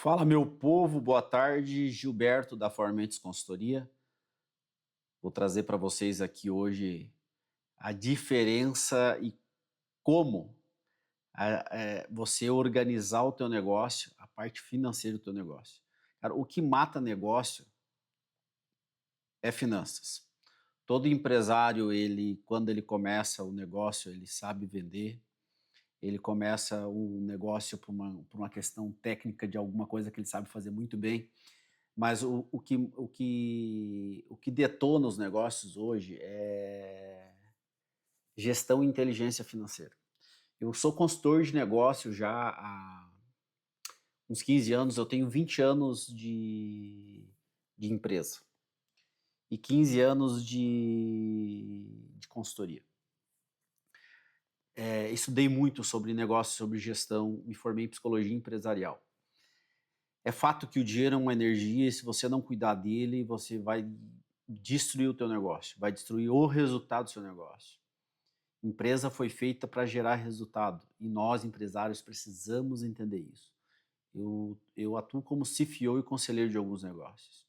Fala, meu povo, boa tarde. Gilberto da Formentes Consultoria. Vou trazer para vocês aqui hoje a diferença e como você organizar o teu negócio, a parte financeira do teu negócio. Cara, o que mata negócio é finanças. Todo empresário, quando ele começa o negócio, ele sabe vender. Ele começa o negócio por uma questão técnica de alguma coisa que ele sabe fazer muito bem. Mas o que detona os negócios hoje é gestão e inteligência financeira. Eu sou consultor de negócio já há uns 15 anos, eu tenho 20 anos de empresa e 15 anos de consultoria. Estudei muito sobre negócio, sobre gestão, me formei em psicologia empresarial. É fato que o dinheiro é uma energia e se você não cuidar dele, você vai destruir o teu negócio, vai destruir o resultado do seu negócio. Empresa foi feita para gerar resultado e nós, empresários, precisamos entender isso. Eu atuo como CFO e conselheiro de alguns negócios.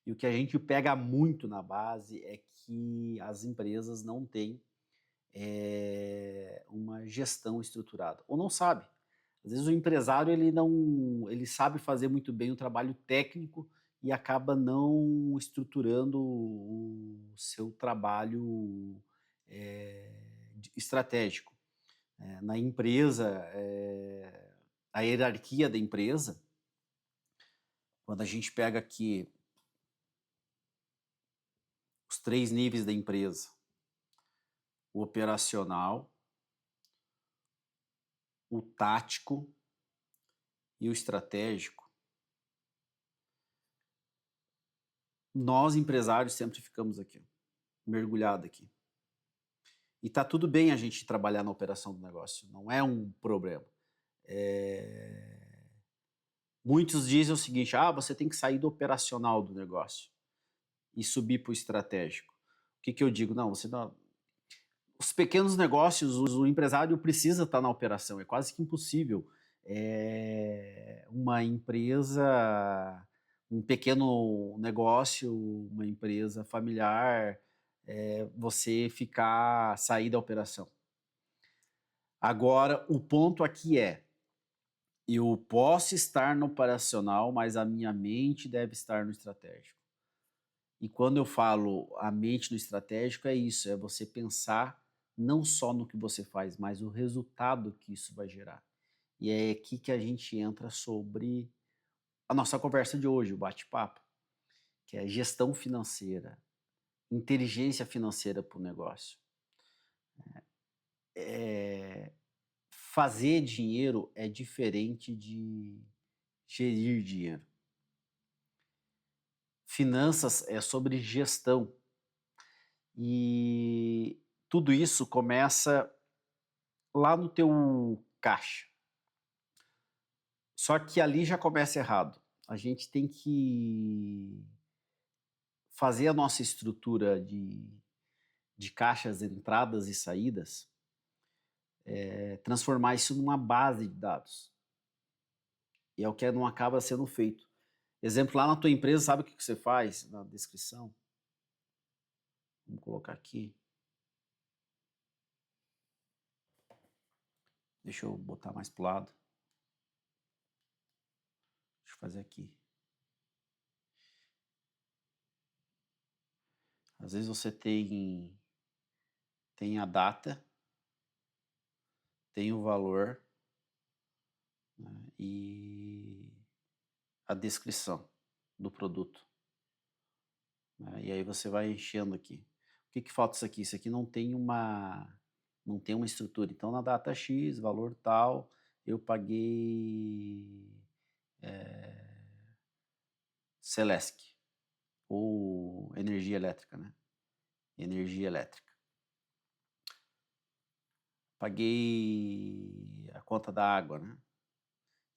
E o que a gente pega muito na base é que as empresas não têm uma gestão estruturada, ou não sabe. Às vezes o empresário ele sabe fazer muito bem o trabalho técnico e acaba não estruturando o seu trabalho estratégico. Na empresa, a hierarquia da empresa, quando a gente pega aqui os 3 níveis da empresa, o operacional, o tático e o estratégico, nós empresários sempre ficamos aqui, mergulhado aqui. E tá tudo bem a gente trabalhar na operação do negócio, não é um problema. Muitos dizem o seguinte, você tem que sair do operacional do negócio e subir para o estratégico. O que eu digo? Não, você não... Os pequenos negócios, o empresário precisa estar na operação, é quase que impossível. Uma empresa, um pequeno negócio, uma empresa familiar, você sair da operação. Agora, o ponto aqui eu posso estar no operacional, mas a minha mente deve estar no estratégico. E quando eu falo a mente no estratégico, é isso, é você pensar não só no que você faz, mas o resultado que isso vai gerar. E é aqui que a gente entra sobre a nossa conversa de hoje, o bate-papo, que é gestão financeira, inteligência financeira para o negócio. Fazer dinheiro é diferente de gerir dinheiro. Finanças é sobre gestão. E tudo isso começa lá no teu caixa. Só que ali já começa errado. A gente tem que fazer a nossa estrutura de caixas, entradas e saídas, transformar isso numa base de dados. E é o que não acaba sendo feito. Exemplo, lá na tua empresa, sabe o que você faz? Na descrição. Vamos colocar aqui. Deixa eu botar mais pro lado. Deixa eu fazer aqui. Às vezes você tem a data, tem o valor, né, e a descrição do produto. Né, e aí você vai enchendo aqui. O que falta isso aqui? Isso aqui não tem uma estrutura. Então, na data X, valor tal, eu paguei Celesc, ou energia elétrica, né? Energia elétrica. Paguei a conta da água, né?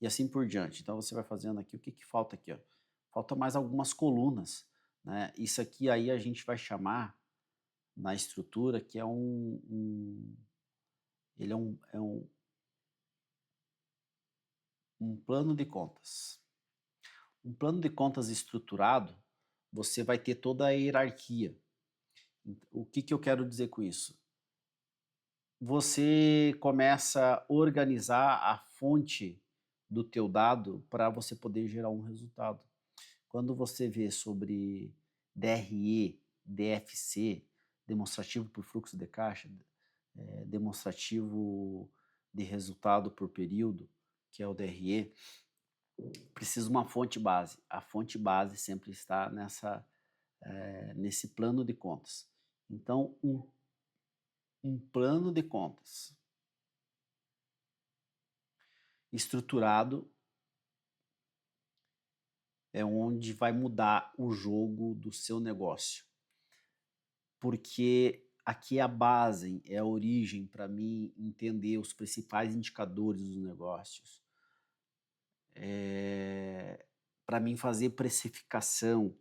E assim por diante. Então você vai fazendo aqui, o que falta aqui? Ó? Falta mais algumas colunas, né? Isso aqui aí a gente vai chamar na estrutura que é ele é um plano de contas. Um plano de contas estruturado, você vai ter toda a hierarquia. O que eu quero dizer com isso? Você começa a organizar a fonte do teu dado para você poder gerar um resultado. Quando você vê sobre DRE, DFC, demonstrativo por fluxo de caixa, demonstrativo de resultado por período, que é o DRE, precisa uma fonte base. A fonte base sempre está nesse plano de contas. Então, um plano de contas estruturado é onde vai mudar o jogo do seu negócio. Porque aqui é a base, é a origem para mim entender os principais indicadores dos negócios. Para mim fazer precificação,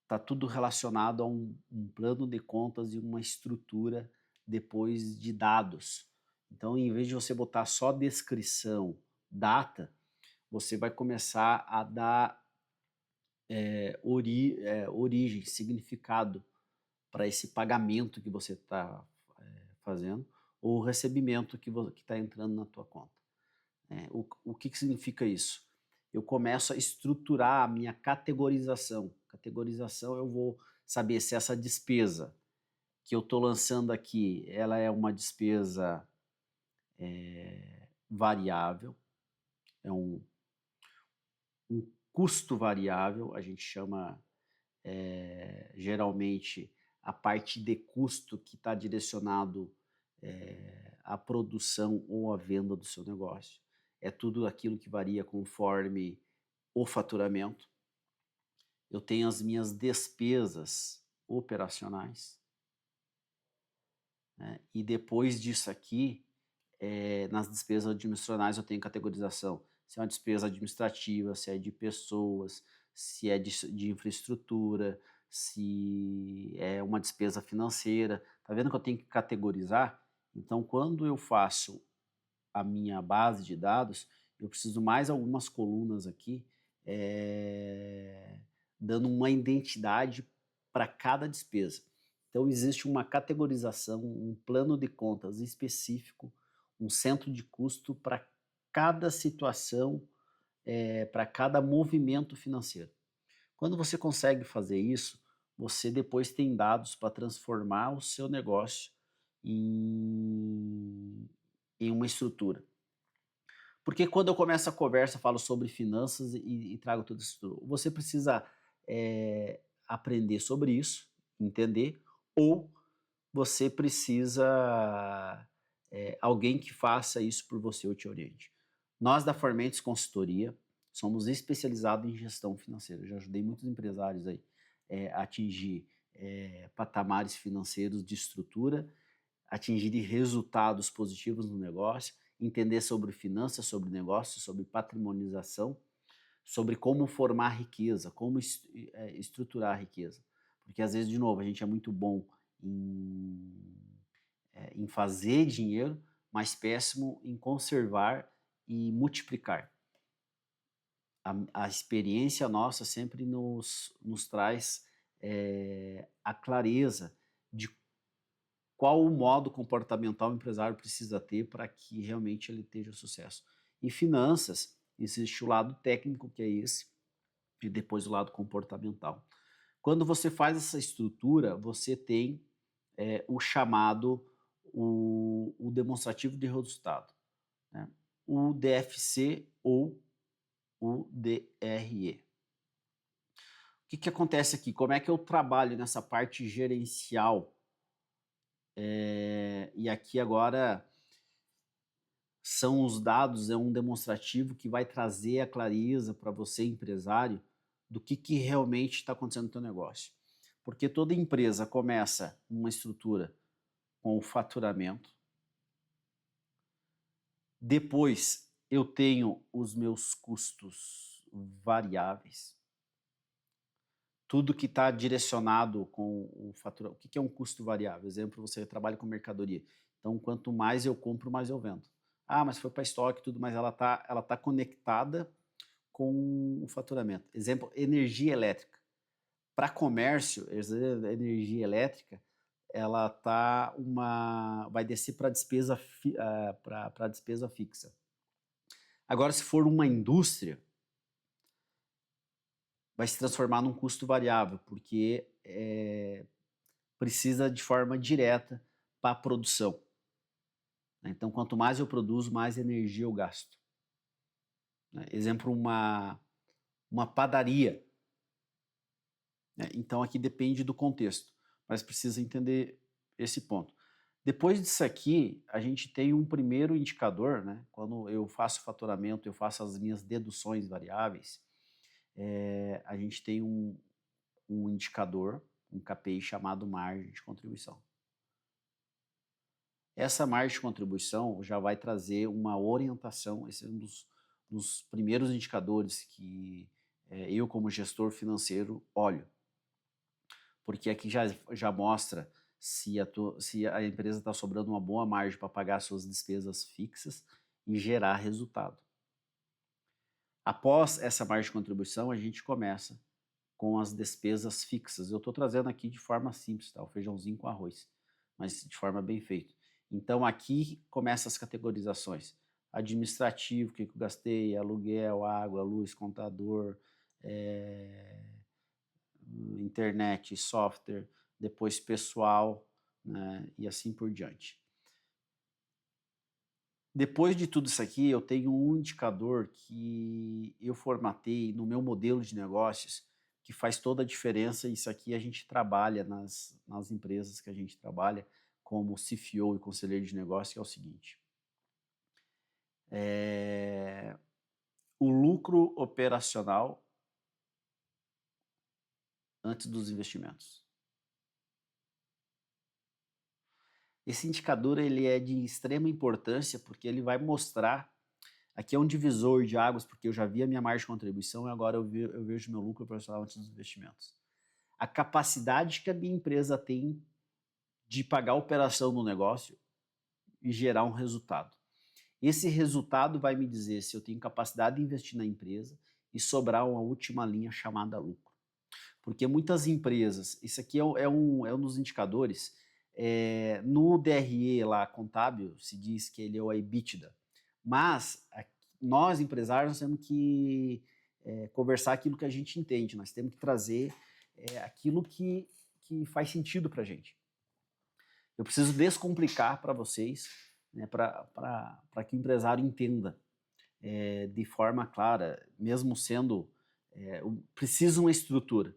está tudo relacionado a um plano de contas e uma estrutura depois de dados. Então, em vez de você botar só descrição, data, você vai começar a dar origem, significado para esse pagamento que você está fazendo ou o recebimento que está entrando na tua conta. O que significa isso? Eu começo a estruturar a minha categorização. Categorização, eu vou saber se essa despesa que eu estou lançando aqui, ela é uma despesa variável, é um custo variável, a gente chama geralmente a parte de custo que está direcionado à produção ou à venda do seu negócio. É tudo aquilo que varia conforme o faturamento. Eu tenho as minhas despesas operacionais, né? E depois disso aqui, nas despesas administracionais eu tenho categorização. Se é uma despesa administrativa, se é de pessoas, se é de infraestrutura, se é uma despesa financeira. Tá vendo que eu tenho que categorizar? Então, quando eu faço a minha base de dados, eu preciso mais algumas colunas aqui, dando uma identidade para cada despesa. Então, existe uma categorização, um plano de contas específico, um centro de custo para cada situação, para cada movimento financeiro. Quando você consegue fazer isso, você depois tem dados para transformar o seu negócio em uma estrutura. Porque quando eu começo a conversa, falo sobre finanças e trago tudo isso, você precisa aprender sobre isso, entender, ou você precisa alguém que faça isso por você ou te oriente. Nós da Formentes Consultoria somos especializados em gestão financeira. Eu já ajudei muitos empresários aí a atingir patamares financeiros de estrutura, atingir resultados positivos no negócio, entender sobre finanças, sobre negócios, sobre patrimonização, sobre como formar riqueza, como estruturar a riqueza. Porque às vezes, de novo, a gente é muito bom em fazer dinheiro, mas péssimo em conservar e multiplicar. A experiência nossa sempre nos traz a clareza de qual o modo comportamental o empresário precisa ter para que realmente ele tenha sucesso. Em finanças, existe o lado técnico, que é esse, e depois o lado comportamental. Quando você faz essa estrutura, você tem o chamado, o demonstrativo de resultado, né? O DFC ou o DRE. O que acontece aqui? Como é que eu trabalho nessa parte gerencial? E aqui agora são os dados, é um demonstrativo que vai trazer a clareza para você, empresário, do que realmente está acontecendo no teu negócio. Porque toda empresa começa uma estrutura com o faturamento, depois eu tenho os meus custos variáveis, tudo que está direcionado com o faturamento. O que é um custo variável? Exemplo, você trabalha com mercadoria. Então, quanto mais eu compro, mais eu vendo. Ah, mas foi para estoque e tudo, mas ela tá conectada com o faturamento. Exemplo, energia elétrica. Para comércio, a energia elétrica, ela vai descer para para despesa fixa. Agora, se for uma indústria, vai se transformar num custo variável, porque precisa de forma direta para a produção. Então, quanto mais eu produzo, mais energia eu gasto. Exemplo, uma padaria. Então, aqui depende do contexto, mas precisa entender esse ponto. Depois disso aqui, a gente tem um primeiro indicador, né? Quando eu faço faturamento, eu faço as minhas deduções variáveis, a gente tem um indicador, um KPI chamado margem de contribuição. Essa margem de contribuição já vai trazer uma orientação, esse é um dos primeiros indicadores que eu, como gestor financeiro, olho. Porque aqui já mostra se a empresa está sobrando uma boa margem para pagar suas despesas fixas e gerar resultado. Após essa margem de contribuição, a gente começa com as despesas fixas. Eu estou trazendo aqui de forma simples, tá? O feijãozinho com arroz, mas de forma bem feita. Então aqui começam as categorizações. Administrativo, o que eu gastei, aluguel, água, luz, contador, internet, software, depois pessoal, né, e assim por diante. Depois de tudo isso aqui, eu tenho um indicador que eu formatei no meu modelo de negócios que faz toda a diferença. Isso aqui a gente trabalha nas empresas que a gente trabalha como CFO e conselheiro de negócio, que é o seguinte. O lucro operacional antes dos investimentos. Esse indicador ele é de extrema importância porque ele vai mostrar, aqui é um divisor de águas, porque eu já vi a minha margem de contribuição e agora eu vejo meu lucro operacional antes dos investimentos. A capacidade que a minha empresa tem de pagar a operação no negócio e gerar um resultado. Esse resultado vai me dizer se eu tenho capacidade de investir na empresa e sobrar uma última linha chamada lucro. Porque muitas empresas, isso aqui é um dos indicadores, no DRE lá contábil se diz que ele é o EBITDA, mas nós empresários temos que conversar aquilo que a gente entende, nós temos que trazer aquilo que faz sentido para a gente. Eu preciso descomplicar para vocês, né, para que o empresário entenda de forma clara, mesmo sendo precisa uma estrutura,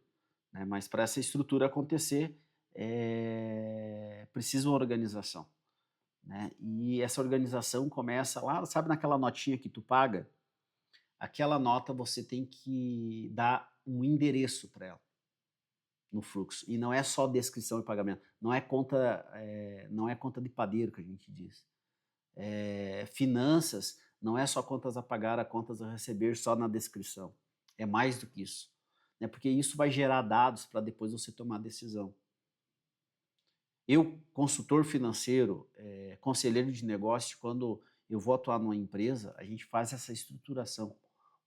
né, mas para essa estrutura acontecer precisa uma organização, né? E essa organização começa lá, sabe, naquela notinha que tu paga, aquela nota você tem que dar um endereço para ela no fluxo, e não é só descrição e pagamento, não é conta de padeiro que a gente diz. Finanças não é só contas a pagar, a contas a receber só na descrição, é mais do que isso, né? Porque isso vai gerar dados para depois você tomar a decisão. Eu, consultor financeiro, conselheiro de negócio, quando eu vou atuar numa empresa, a gente faz essa estruturação,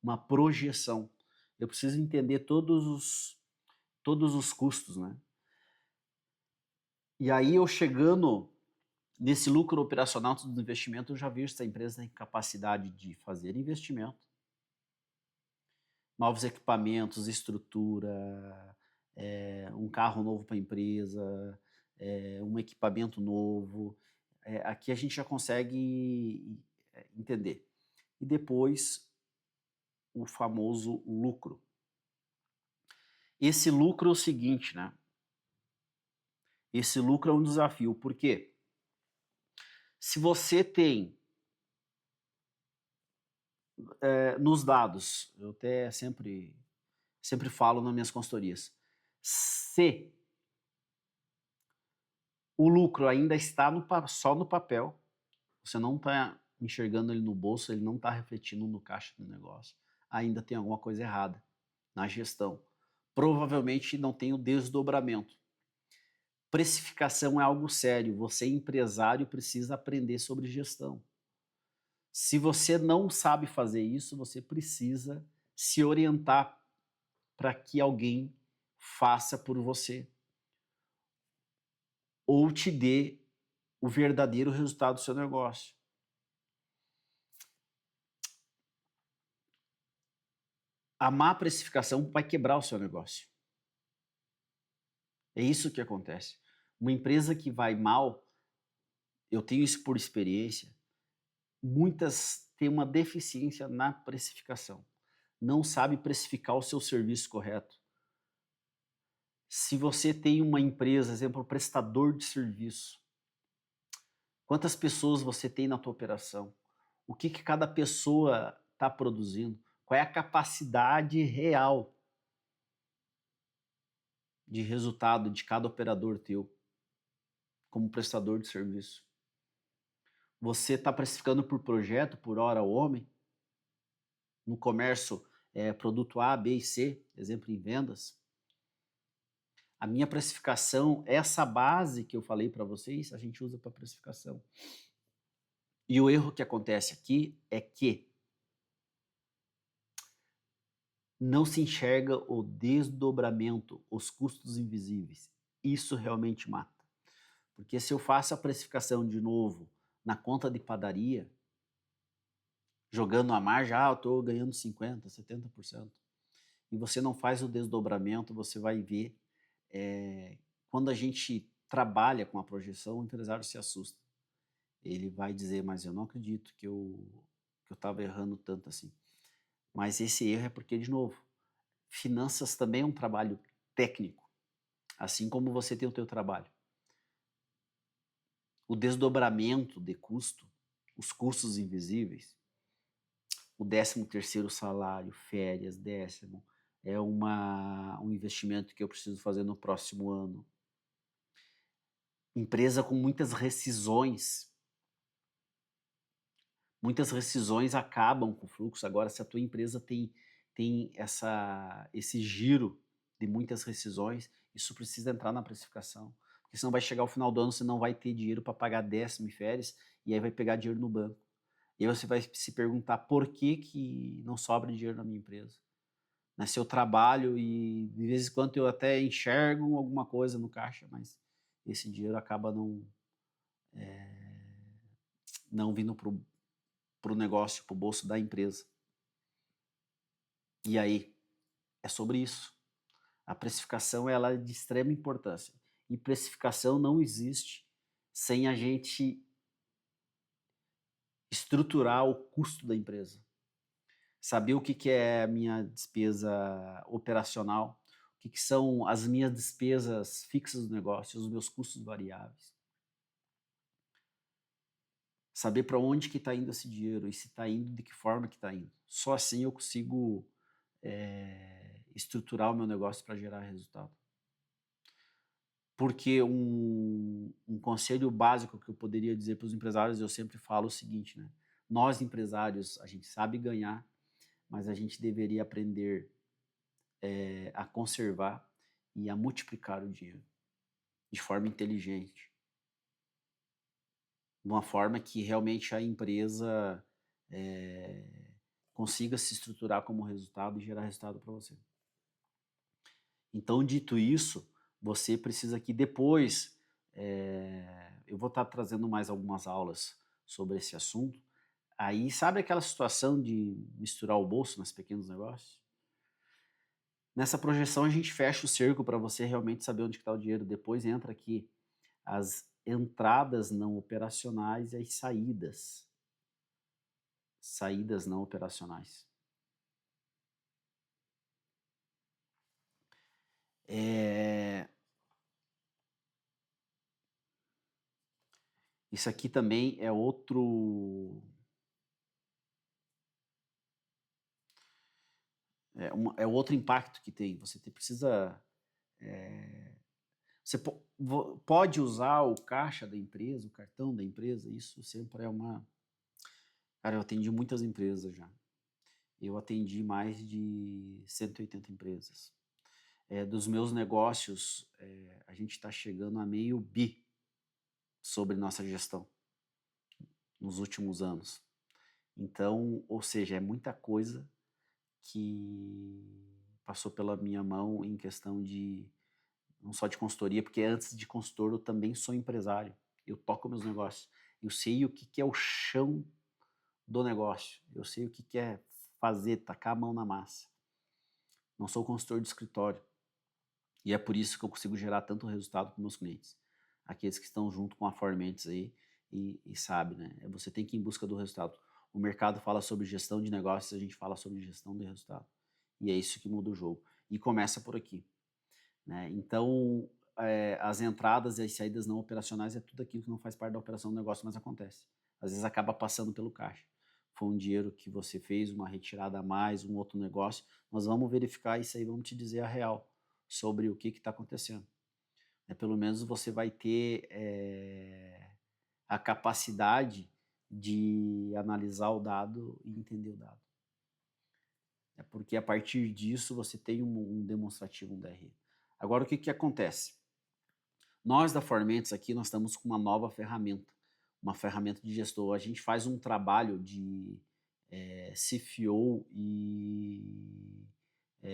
uma projeção. Eu preciso entender todos os custos, né? E aí eu chegando nesse lucro operacional do investimento, eu já vejo se a empresa tem capacidade de fazer investimento, novos equipamentos, estrutura, um carro novo para a empresa, um equipamento novo. Aqui a gente já consegue entender. E depois o famoso lucro. Esse lucro é o seguinte, né? Esse lucro é um desafio, por quê? Se você tem nos dados, eu até sempre falo nas minhas consultorias, se o lucro ainda está só no papel, você não está enxergando ele no bolso, ele não está refletindo no caixa do negócio, ainda tem alguma coisa errada na gestão. Provavelmente não tem o desdobramento. Precificação é algo sério, você empresário precisa aprender sobre gestão. Se você não sabe fazer isso, você precisa se orientar para que alguém faça por você ou te dê o verdadeiro resultado do seu negócio. A má precificação vai quebrar o seu negócio. É isso que acontece. Uma empresa que vai mal, eu tenho isso por experiência, muitas têm uma deficiência na precificação. Não sabe precificar o seu serviço correto. Se você tem uma empresa, exemplo, prestador de serviço, quantas pessoas você tem na tua operação? O que cada pessoa está produzindo? Qual é a capacidade real de resultado de cada operador teu como prestador de serviço? Você está precificando por projeto, por hora homem? No comércio, produto A, B e C, exemplo em vendas. A minha precificação, essa base que eu falei para vocês, a gente usa para precificação. E o erro que acontece aqui é que não se enxerga o desdobramento, os custos invisíveis. Isso realmente mata. Porque se eu faço a precificação de novo na conta de padaria, jogando a margem, eu estou ganhando 50%, 70%. E você não faz o desdobramento, você vai ver, quando a gente trabalha com a projeção, o empresário se assusta. Ele vai dizer, mas eu não acredito que eu estava errando tanto assim. Mas esse erro é porque, de novo, finanças também é um trabalho técnico, assim como você tem o teu trabalho. O desdobramento de custo, os custos invisíveis, o 13º salário, férias, décimo, é um investimento que eu preciso fazer no próximo ano. Empresa com muitas rescisões. Muitas rescisões acabam com o fluxo. Agora, se a tua empresa tem esse giro de muitas rescisões, isso precisa entrar na precificação. Porque senão vai chegar ao final do ano, você não vai ter dinheiro para pagar décimo e férias, e aí vai pegar dinheiro no banco. E aí você vai se perguntar por que não sobra dinheiro na minha empresa. Né? Se eu trabalho e de vez em quando eu até enxergo alguma coisa no caixa, mas esse dinheiro acaba não vindo para o negócio, para o bolso da empresa. E aí, é sobre isso. A precificação ela é de extrema importância. E precificação não existe sem a gente estruturar o custo da empresa. Saber o que é a minha despesa operacional, o que são as minhas despesas fixas do negócio, os meus custos variáveis. Saber para onde que está indo esse dinheiro e se está indo, de que forma que está indo. Só assim eu consigo estruturar o meu negócio para gerar resultado. Porque um conselho básico que eu poderia dizer para os empresários, eu sempre falo o seguinte, né? Nós empresários, a gente sabe ganhar, mas a gente deveria aprender a conservar e a multiplicar o dinheiro de forma inteligente. De uma forma que realmente a empresa consiga se estruturar como resultado e gerar resultado para você. Então, dito isso, você precisa que depois, eu vou estar trazendo mais algumas aulas sobre esse assunto. Aí, sabe aquela situação de misturar o bolso nos pequenos negócios? Nessa projeção, a gente fecha o cerco para você realmente saber onde está o dinheiro. Depois entra aqui as entradas não operacionais e as saídas. Saídas não operacionais. Isso aqui também é outro... É outro impacto que tem. Você precisa... Você pode usar o caixa da empresa, o cartão da empresa, isso sempre é uma... Cara, eu atendi muitas empresas já. Eu atendi mais de 180 empresas. Dos meus negócios, a gente está chegando a meio bi sobre nossa gestão nos últimos anos. Então, ou seja, é muita coisa que passou pela minha mão em questão de, não só de consultoria, porque antes de consultor eu também sou empresário, eu toco meus negócios, eu sei o que que é o chão do negócio, eu sei o que que é fazer, tacar a mão na massa. Não sou consultor de escritório, e é por isso que eu consigo gerar tanto resultado com meus clientes. Aqueles que estão junto com a Formentes aí e sabe, né? Você tem que ir em busca do resultado. O mercado fala sobre gestão de negócios, a gente fala sobre gestão de resultado. E é isso que muda o jogo. E começa por aqui, né? Então, as entradas e as saídas não operacionais é tudo aquilo que não faz parte da operação do negócio, mas acontece. Às vezes acaba passando pelo caixa. Foi um dinheiro que você fez, uma retirada a mais, um outro negócio. Nós vamos verificar isso aí, vamos te dizer a real sobre o que está acontecendo. Pelo menos você vai ter a capacidade de analisar o dado e entender o dado. Porque a partir disso você tem um demonstrativo, um DRE. Agora, o que acontece? Nós da Formentes aqui, nós estamos com uma nova ferramenta, uma ferramenta de gestor. A gente faz um trabalho de CFO e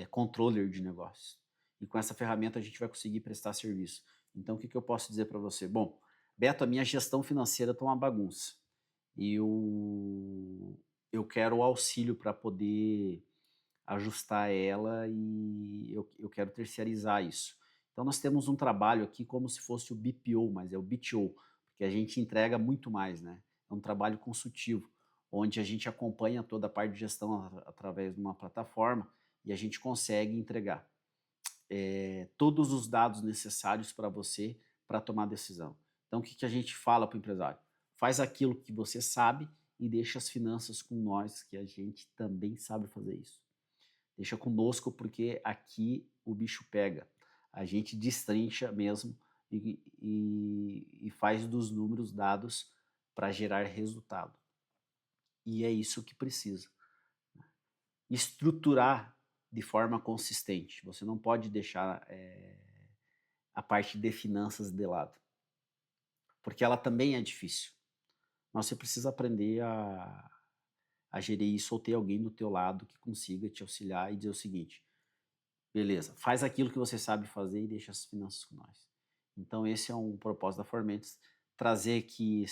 controller de negócios. E com essa ferramenta a gente vai conseguir prestar serviço. Então, o que eu posso dizer para você? Bom, Beto, a minha gestão financeira está uma bagunça. E eu quero o auxílio para poder ajustar ela e eu quero terceirizar isso. Então, nós temos um trabalho aqui como se fosse o BPO, mas é o BTO, porque a gente entrega muito mais, né? É um trabalho consultivo, onde a gente acompanha toda a parte de gestão através de uma plataforma e a gente consegue entregar todos os dados necessários para você para tomar decisão. Então, o que a gente fala para o empresário? Faz aquilo que você sabe e deixa as finanças com nós, que a gente também sabe fazer isso. Deixa conosco, porque aqui o bicho pega. A gente destrincha mesmo e faz dos números dados para gerar resultado. E é isso que precisa. Estruturar de forma consistente. Você não pode deixar a parte de finanças de lado, porque ela também é difícil. Mas você precisa aprender a gerir isso ou ter alguém do teu lado que consiga te auxiliar e dizer o seguinte: beleza, faz aquilo que você sabe fazer e deixa as finanças com nós. Então esse é um propósito da Formentes, trazer aqui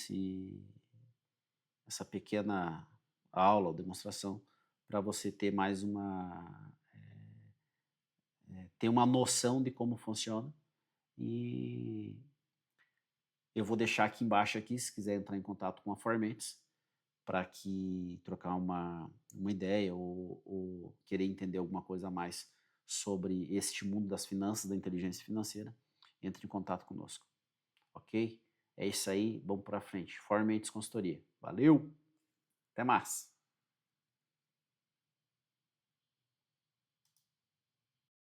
essa pequena aula ou demonstração para você ter mais ter uma noção de como funciona. E eu vou deixar aqui embaixo aqui, se quiser entrar em contato com a Formentes, para que trocar uma ideia ou querer entender alguma coisa a mais sobre este mundo das finanças, da inteligência financeira, entre em contato conosco. Ok? É isso aí, vamos para frente. Formentes Consultoria. Valeu! Até mais!